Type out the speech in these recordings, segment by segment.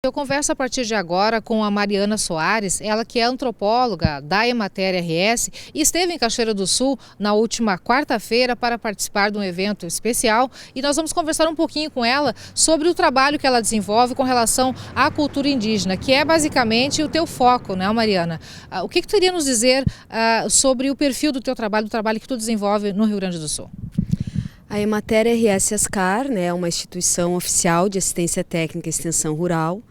Eu converso a partir de agora com a Mariana Soares, ela que é antropóloga da Emater RS e esteve em Cachoeira do Sul na última quarta-feira para participar de um evento especial, e nós vamos conversar um pouquinho com ela sobre o trabalho que ela desenvolve com relação à cultura indígena, que é basicamente o teu foco, né, Mariana? O que tu iria nos dizer sobre o perfil do teu trabalho, do trabalho que tu desenvolve no Rio Grande do Sul? A Emater RS Ascar, né, é uma instituição oficial de assistência técnica e extensão rural,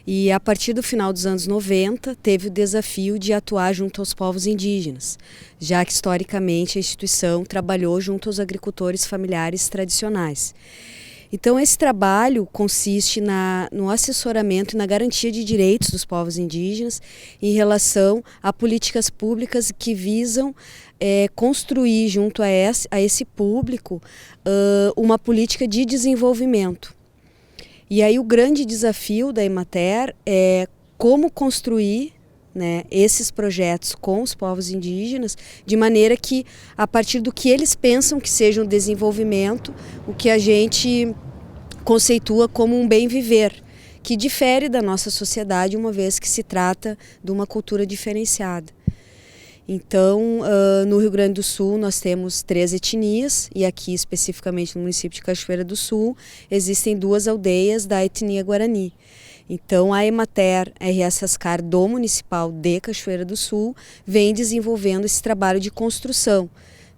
e a partir do final dos anos 90 teve o desafio de atuar junto aos povos indígenas, já que historicamente a instituição trabalhou junto aos agricultores familiares tradicionais. Então esse trabalho consiste no assessoramento e na garantia de direitos dos povos indígenas em relação a políticas públicas que visam construir junto a esse público uma política de desenvolvimento. E aí o grande desafio da Emater é como construir, né, esses projetos com os povos indígenas, de maneira que, a partir do que eles pensam que seja um desenvolvimento, o que a gente conceitua como um bem viver, que difere da nossa sociedade, uma vez que se trata de uma cultura diferenciada. Então, no Rio Grande do Sul nós temos 3 etnias, e aqui especificamente no município de Cachoeira do Sul existem 2 aldeias da etnia Guarani. Então a Emater RS Ascar do Municipal de Cachoeira do Sul vem desenvolvendo esse trabalho de construção,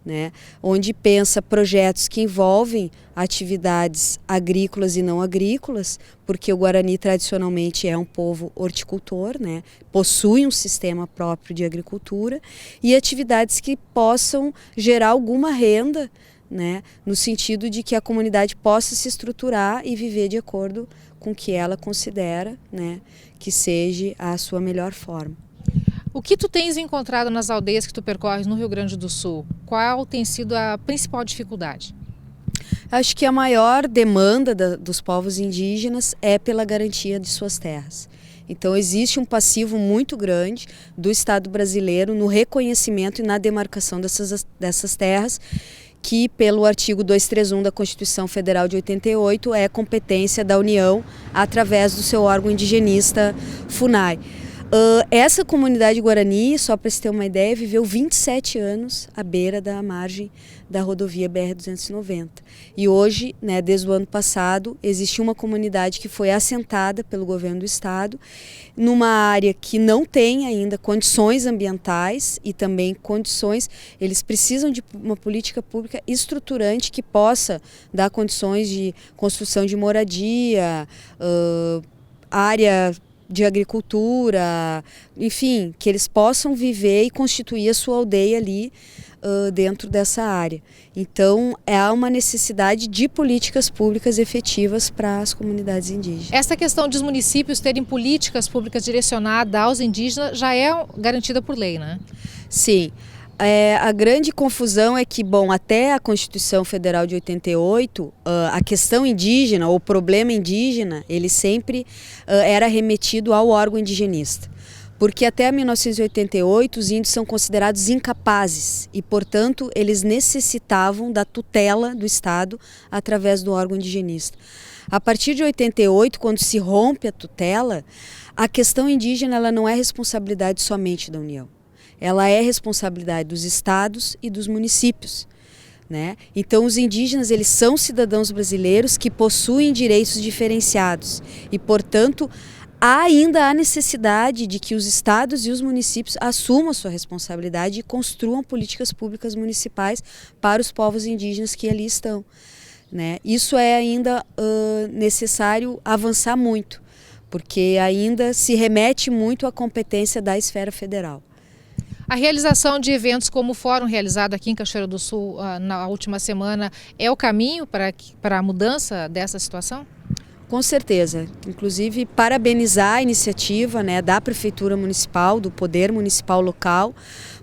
né, onde pensa projetos que envolvem atividades agrícolas e não agrícolas, porque o Guarani tradicionalmente é um povo horticultor, né, possui um sistema próprio de agricultura, e atividades que possam gerar alguma renda, né, no sentido de que a comunidade possa se estruturar e viver de acordo com o que ela considera, né, que seja a sua melhor forma. O que tu tens encontrado nas aldeias que tu percorres no Rio Grande do Sul? Qual tem sido a principal dificuldade? Acho que a maior demanda dos povos indígenas é pela garantia de suas terras. Então existe um passivo muito grande do Estado brasileiro no reconhecimento e na demarcação dessas terras, que pelo artigo 231 da Constituição Federal de 88 é competência da União através do seu órgão indigenista FUNAI. Essa comunidade Guarani, só para você ter uma ideia, viveu 27 anos à beira da margem da rodovia BR-290. E hoje, né, desde o ano passado, existe uma comunidade que foi assentada pelo governo do estado numa área que não tem ainda condições ambientais e também condições, eles precisam de uma política pública estruturante que possa dar condições de construção de moradia, área de agricultura, enfim, que eles possam viver e constituir a sua aldeia ali dentro dessa área. Então, há uma necessidade de políticas públicas efetivas para as comunidades indígenas. Essa questão de os municípios terem políticas públicas direcionadas aos indígenas já é garantida por lei, né? Sim. A grande confusão é que, bom, até a Constituição Federal de 88, a questão indígena, ou problema indígena, ele sempre era remetido ao órgão indigenista. Porque até 1988 os índios são considerados incapazes e, portanto, eles necessitavam da tutela do Estado através do órgão indigenista. A partir de 88, quando se rompe a tutela, a questão indígena ela não é responsabilidade somente da União. Ela é responsabilidade dos estados e dos municípios, né? Então os indígenas eles são cidadãos brasileiros que possuem direitos diferenciados e, portanto, ainda há necessidade de que os estados e os municípios assumam a sua responsabilidade e construam políticas públicas municipais para os povos indígenas que ali estão, né? Isso é ainda necessário avançar muito, porque ainda se remete muito à competência da esfera federal. A realização de eventos como o fórum realizado aqui em Cachoeira do Sul na última semana é o caminho para a mudança dessa situação? Com certeza. Inclusive, parabenizar a iniciativa, né, da Prefeitura Municipal, do Poder Municipal local,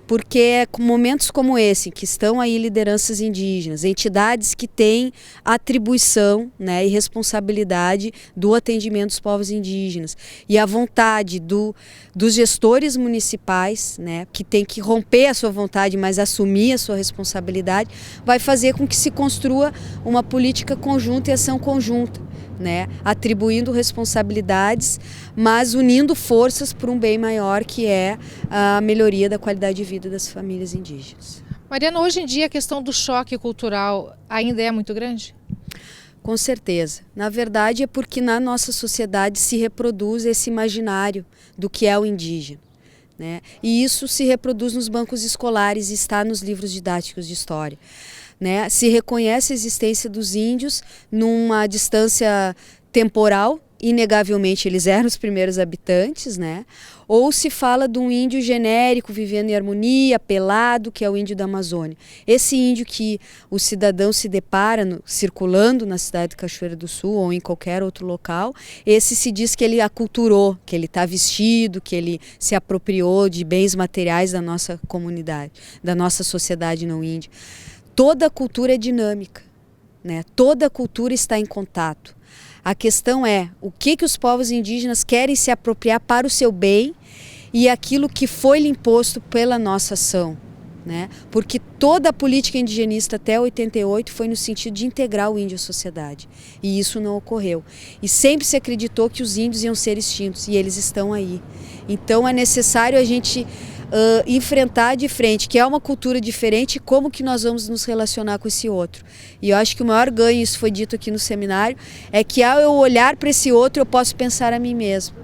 porque é com momentos como esse, que estão aí lideranças indígenas, entidades que têm atribuição, né, e responsabilidade do atendimento dos povos indígenas, e a vontade dos gestores municipais, né, que tem que romper a sua vontade, mas assumir a sua responsabilidade, vai fazer com que se construa uma política conjunta e ação conjunta, né? Atribuindo responsabilidades, mas unindo forças para um bem maior, que é a melhoria da qualidade de vida das famílias indígenas. Mariana, hoje em dia a questão do choque cultural ainda é muito grande? Com certeza. Na verdade é porque na nossa sociedade se reproduz esse imaginário do que é o indígena, né? E isso se reproduz nos bancos escolares e está nos livros didáticos de história, né? Se reconhece a existência dos índios numa distância temporal, inegavelmente eles eram os primeiros habitantes, né? Ou se fala de um índio genérico vivendo em harmonia, pelado, que é o índio da Amazônia. Esse índio que o cidadão se depara circulando na cidade de Cachoeira do Sul ou em qualquer outro local, esse se diz que ele aculturou, que ele está vestido, que ele se apropriou de bens materiais da nossa comunidade, da nossa sociedade não índia. Toda a cultura é dinâmica, né? Toda a cultura está em contato. A questão é o que os povos indígenas querem se apropriar para o seu bem e aquilo que foi lhe imposto pela nossa ação, né? Porque toda a política indigenista até 88 foi no sentido de integrar o índio à sociedade, e isso não ocorreu. E sempre se acreditou que os índios iam ser extintos, e eles estão aí. Então é necessário a gente enfrentar de frente, que é uma cultura diferente, como que nós vamos nos relacionar com esse outro. E eu acho que o maior ganho, isso foi dito aqui no seminário, é que ao eu olhar para esse outro, eu posso pensar a mim mesmo,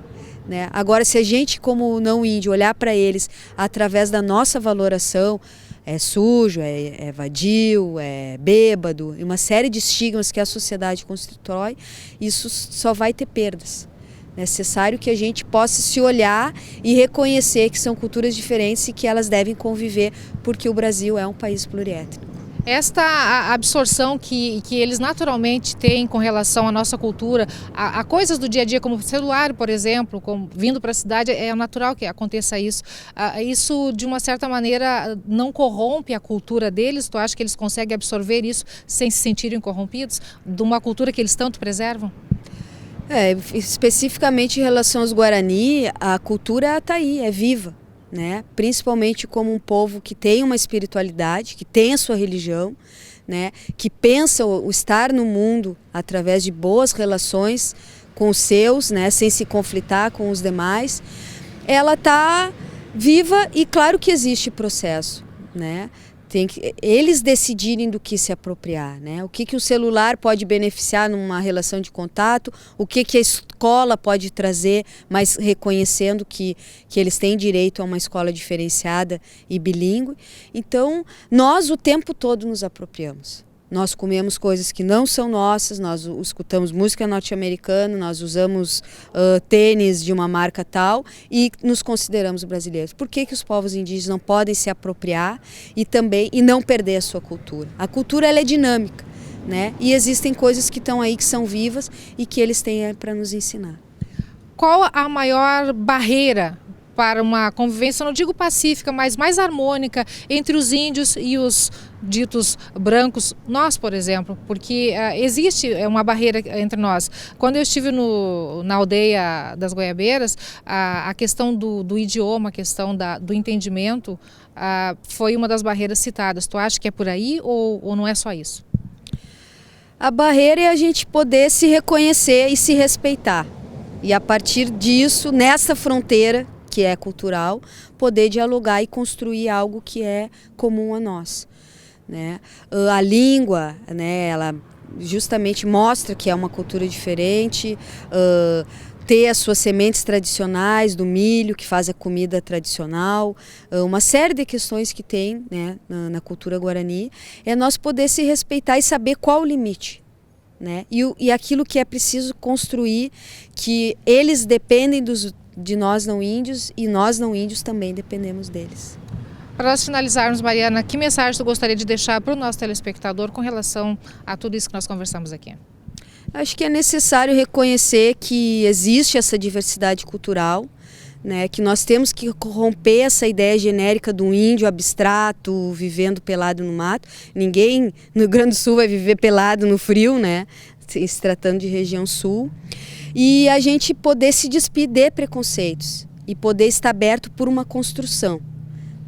né? Agora, se a gente, como não índio, olhar para eles através da nossa valoração, é sujo, é vadio, é bêbado, e uma série de estigmas que a sociedade constrói, isso só vai ter perdas. É necessário que a gente possa se olhar e reconhecer que são culturas diferentes e que elas devem conviver, porque o Brasil é um país pluriétnico. Esta absorção que eles naturalmente têm com relação à nossa cultura, a coisas do dia a dia, como celular, por exemplo, vindo para a cidade, é natural que aconteça isso. Isso, de uma certa maneira, não corrompe a cultura deles? Tu acha que eles conseguem absorver isso sem se sentirem corrompidos, de uma cultura que eles tanto preservam? Especificamente em relação aos Guarani, a cultura está aí, é viva, né? Principalmente como um povo que tem uma espiritualidade, que tem a sua religião, né? Que pensa o estar no mundo através de boas relações com os seus, né? Sem se conflitar com os demais. Ela está viva e claro que existe processo, né? Tem que eles decidirem do que se apropriar, né? O que o celular pode beneficiar numa relação de contato, o que a escola pode trazer, mas reconhecendo que eles têm direito a uma escola diferenciada e bilíngue. Então, nós o tempo todo nos apropriamos. Nós comemos coisas que não são nossas, nós escutamos música norte-americana, nós usamos tênis de uma marca tal e nos consideramos brasileiros. Por que os povos indígenas não podem se apropriar e não perder a sua cultura? A cultura ela é dinâmica, né? E existem coisas que estão aí, que são vivas e que eles têm para nos ensinar. Qual a maior barreira para uma convivência, não digo pacífica, mas mais harmônica entre os índios e os ditos brancos, nós, por exemplo, porque existe uma barreira entre nós. Quando eu estive na aldeia das Goiabeiras, a questão do idioma, a questão do entendimento, foi uma das barreiras citadas. Tu acha que é por aí ou não é só isso? A barreira é a gente poder se reconhecer e se respeitar. E a partir disso, nessa fronteira, que é cultural, poder dialogar e construir algo que é comum a nós, né? A língua, né, ela justamente mostra que é uma cultura diferente, ter as suas sementes tradicionais do milho, que faz a comida tradicional, uma série de questões que tem, né, na cultura guarani, é nós poder se respeitar e saber qual o limite, né? E aquilo que é preciso construir, que eles dependem de nós não índios e nós não índios também dependemos deles. Para nós finalizarmos, Mariana, que mensagem tu gostaria de deixar para o nosso telespectador com relação a tudo isso que nós conversamos aqui? Acho que é necessário reconhecer que existe essa diversidade cultural, né, que nós temos que romper essa ideia genérica do índio abstrato, vivendo pelado no mato. Ninguém no Rio Grande do Sul vai viver pelado no frio, né, se tratando de região sul. E a gente poder se despir de preconceitos e poder estar aberto por uma construção,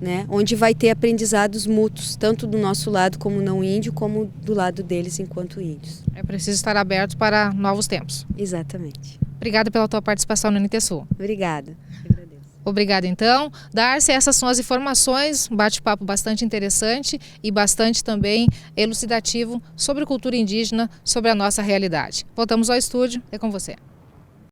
né, onde vai ter aprendizados mútuos, tanto do nosso lado como não índio, como do lado deles enquanto índios. É preciso estar aberto para novos tempos. Exatamente. Obrigada pela tua participação no NT Sul. Obrigada. Eu agradeço. Obrigada, então. Darcy, essas são as informações, um bate-papo bastante interessante e bastante também elucidativo sobre cultura indígena, sobre a nossa realidade. Voltamos ao estúdio, é com você.